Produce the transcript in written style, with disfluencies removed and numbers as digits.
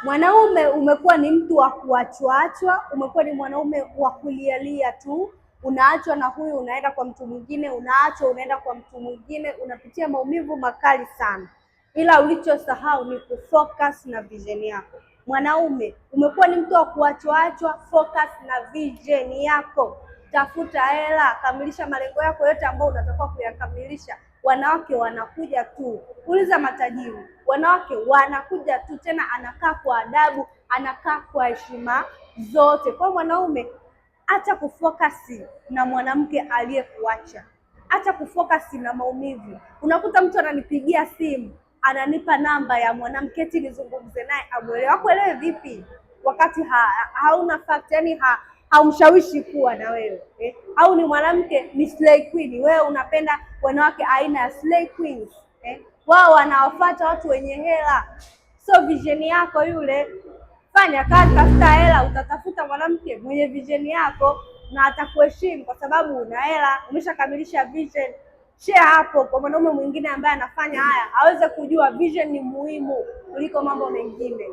Mwanaume umekuwa ni mtu wa kuachwaachwa, umekuwa ni mwanaume wa kulialia tu. Unaachwa na huyu, unaenda kwa mtu mwingine, unaachwa unaenda kwa mtu mwingine, unapitia maumivu makali sana, ila ulichosahau ni kufocus na vision yako. Mwanaume umekuwa ni mtu wa kuachwaachwa, focus na vision yako. Tafuta hela, kamilisha malengo yako yote ambayo unatakiwa kuyakamilisha. Wanawake wanakuja tu, uliza matajiri, wanawake wanakuja tu, tena anakaa kwa adabu, anakaa kwa heshima zote. Kwa mwanaume, acha kufokasi na mwanamke aliyekuacha, acha kufokasi na maumivu. Unakuta mtu ananipigia simu, ananipa namba ya mwanamke eti nizungumze naye, amuelewa. Kuelewe vipi wakati hauna fact, yani haumshawishi kuwa na wewe au ni mwanamke ni slay queen. Wewe unapenda wanawake aina ya slay queens wao wanawafuata watu wenye hela, so vision yako yule. Fanya kazi, tafuta hela, utatafuta mwanamke mwenye vision yako na atakuheshimu kwa sababu una hela, umeshakamilisha vision. Share hapo kwa mwanaume mwingine ambaye anafanya haya, aweze kujua vision ni muhimu kuliko mambo mengine.